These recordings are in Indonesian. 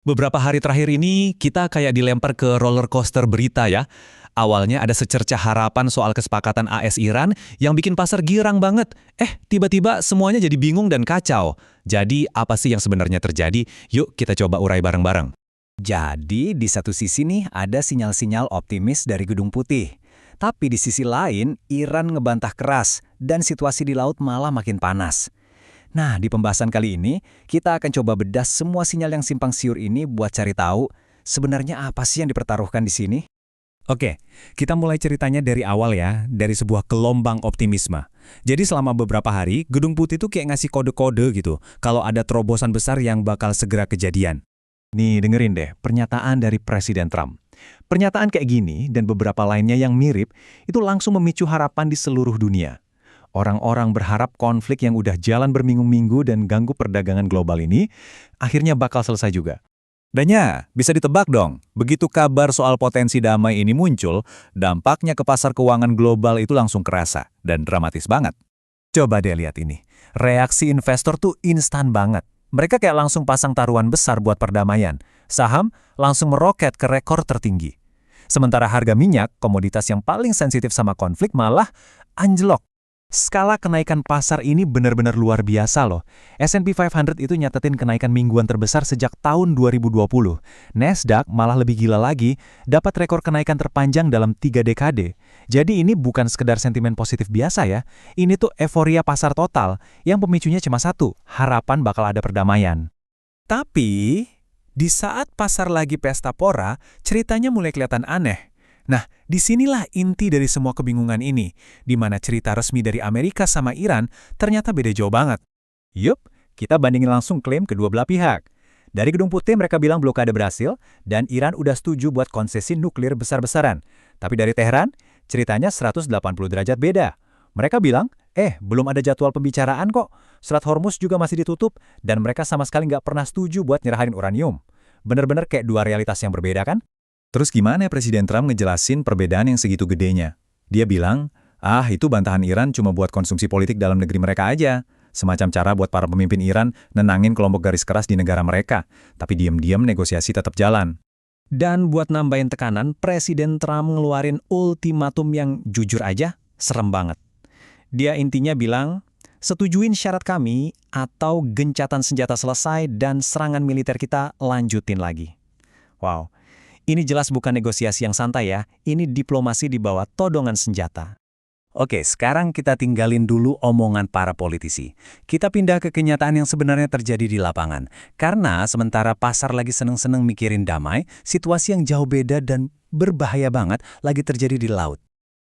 Beberapa hari terakhir ini kita kayak dilempar ke roller coaster berita ya. Awalnya ada secercah harapan soal kesepakatan AS Iran yang bikin pasar girang banget. Tiba-tiba semuanya jadi bingung dan kacau. Jadi apa sih yang sebenarnya terjadi? Yuk kita coba urai bareng-bareng. Jadi, di satu sisi nih ada sinyal-sinyal optimis dari Gedung Putih. Tapi di sisi lain, Iran ngebantah keras dan situasi di laut malah makin panas. Nah, di pembahasan kali ini, kita akan coba bedah semua sinyal yang simpang siur ini buat cari tahu sebenarnya apa sih yang dipertaruhkan di sini. Oke, kita mulai ceritanya dari awal ya, dari sebuah gelombang optimisme. Jadi selama beberapa hari, Gedung Putih itu kayak ngasih kode-kode gitu, kalau ada terobosan besar yang bakal segera kejadian. Nih dengerin deh pernyataan dari Presiden Trump. Pernyataan kayak gini dan beberapa lainnya yang mirip itu langsung memicu harapan di seluruh dunia. Orang-orang berharap konflik yang udah jalan berminggu-minggu dan ganggu perdagangan global ini akhirnya bakal selesai juga. Dan ya, bisa ditebak dong, begitu kabar soal potensi damai ini muncul, dampaknya ke pasar keuangan global itu langsung kerasa dan dramatis banget. Coba deh lihat ini, reaksi investor tuh instan banget. Mereka kayak langsung pasang taruhan besar buat perdamaian. Saham langsung meroket ke rekor tertinggi. Sementara harga minyak, komoditas yang paling sensitif sama konflik malah anjlok. Skala kenaikan pasar ini benar-benar luar biasa loh. S&P 500 itu nyatetin kenaikan mingguan terbesar sejak tahun 2020. Nasdaq malah lebih gila lagi, dapat rekor kenaikan terpanjang dalam 3 dekade. Jadi ini bukan sekedar sentimen positif biasa ya. Ini tuh euforia pasar total, yang pemicunya cuma satu, harapan bakal ada perdamaian. Tapi, di saat pasar lagi pesta pora, ceritanya mulai kelihatan aneh. Nah, disinilah inti dari semua kebingungan ini, di mana cerita resmi dari Amerika sama Iran ternyata beda jauh banget. Yup, kita bandingin langsung klaim kedua belah pihak. Dari Gedung Putih mereka bilang blokade berhasil, dan Iran udah setuju buat konsesi nuklir besar-besaran. Tapi dari Teheran, ceritanya 180 derajat beda. Mereka bilang, belum ada jadwal pembicaraan kok, Selat Hormuz juga masih ditutup, dan mereka sama sekali nggak pernah setuju buat nyerahin uranium. Bener-bener kayak dua realitas yang berbeda kan? Terus gimana Presiden Trump ngejelasin perbedaan yang segitu gedenya? Dia bilang, itu bantahan Iran cuma buat konsumsi politik dalam negeri mereka aja. Semacam cara buat para pemimpin Iran nenangin kelompok garis keras di negara mereka. Tapi diam-diam negosiasi tetap jalan. Dan buat nambahin tekanan, Presiden Trump ngeluarin ultimatum yang jujur aja, serem banget. Dia intinya bilang, setujuin syarat kami atau gencatan senjata selesai dan serangan militer kita lanjutin lagi. Wow. Ini jelas bukan negosiasi yang santai ya, ini diplomasi di bawah todongan senjata. Oke, sekarang kita tinggalin dulu omongan para politisi. Kita pindah ke kenyataan yang sebenarnya terjadi di lapangan. Karena sementara pasar lagi seneng-seneng mikirin damai, situasi yang jauh beda dan berbahaya banget lagi terjadi di laut.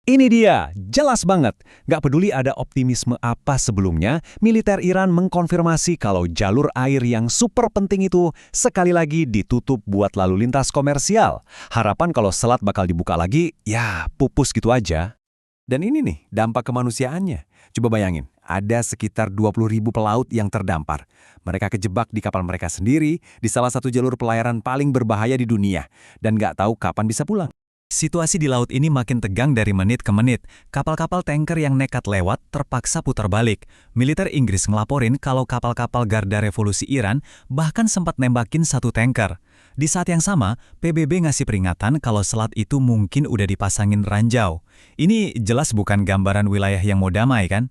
Ini dia, jelas banget. Gak peduli ada optimisme apa sebelumnya, militer Iran mengkonfirmasi kalau jalur air yang super penting itu sekali lagi ditutup buat lalu lintas komersial. Harapan kalau selat bakal dibuka lagi, ya pupus gitu aja. Dan ini nih, dampak kemanusiaannya. Coba bayangin, ada sekitar 20.000 pelaut yang terdampar. Mereka kejebak di kapal mereka sendiri, di salah satu jalur pelayaran paling berbahaya di dunia, dan gak tahu kapan bisa pulang. Situasi di laut ini makin tegang dari menit ke menit. Kapal-kapal tanker yang nekat lewat terpaksa putar balik. Militer Inggris ngelaporin kalau kapal-kapal Garda Revolusi Iran bahkan sempat nembakin satu tanker. Di saat yang sama, PBB ngasih peringatan kalau selat itu mungkin udah dipasangin ranjau. Ini jelas bukan gambaran wilayah yang mau damai kan?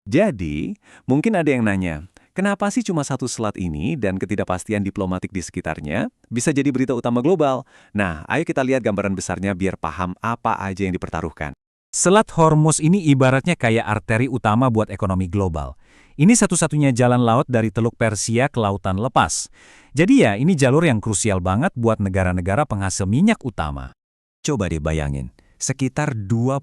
Jadi, mungkin ada yang nanya, kenapa sih cuma satu selat ini dan ketidakpastian diplomatik di sekitarnya bisa jadi berita utama global? Nah, ayo kita lihat gambaran besarnya biar paham apa aja yang dipertaruhkan. Selat Hormuz ini ibaratnya kayak arteri utama buat ekonomi global. Ini satu-satunya jalan laut dari Teluk Persia ke lautan lepas. Jadi ya, ini jalur yang krusial banget buat negara-negara penghasil minyak utama. Coba deh bayangin. Sekitar 20%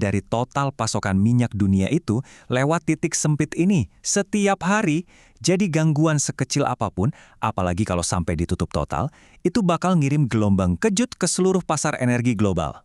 dari total pasokan minyak dunia itu lewat titik sempit ini setiap hari. Jadi gangguan sekecil apapun, apalagi kalau sampai ditutup total, itu bakal ngirim gelombang kejut ke seluruh pasar energi global.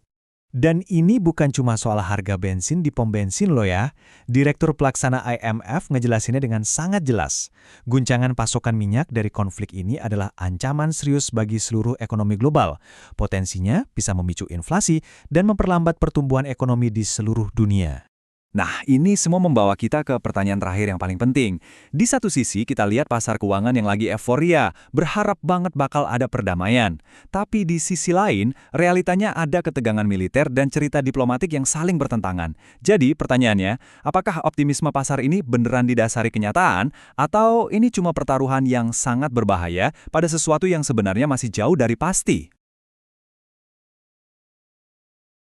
Dan ini bukan cuma soal harga bensin di pom bensin loh ya. Direktur Pelaksana IMF ngejelasinnya dengan sangat jelas. Guncangan pasokan minyak dari konflik ini adalah ancaman serius bagi seluruh ekonomi global. Potensinya bisa memicu inflasi dan memperlambat pertumbuhan ekonomi di seluruh dunia. Nah, ini semua membawa kita ke pertanyaan terakhir yang paling penting. Di satu sisi, kita lihat pasar keuangan yang lagi euforia, berharap banget bakal ada perdamaian. Tapi di sisi lain, realitanya ada ketegangan militer dan cerita diplomatik yang saling bertentangan. Jadi, pertanyaannya, apakah optimisme pasar ini beneran didasari kenyataan, atau ini cuma pertaruhan yang sangat berbahaya pada sesuatu yang sebenarnya masih jauh dari pasti?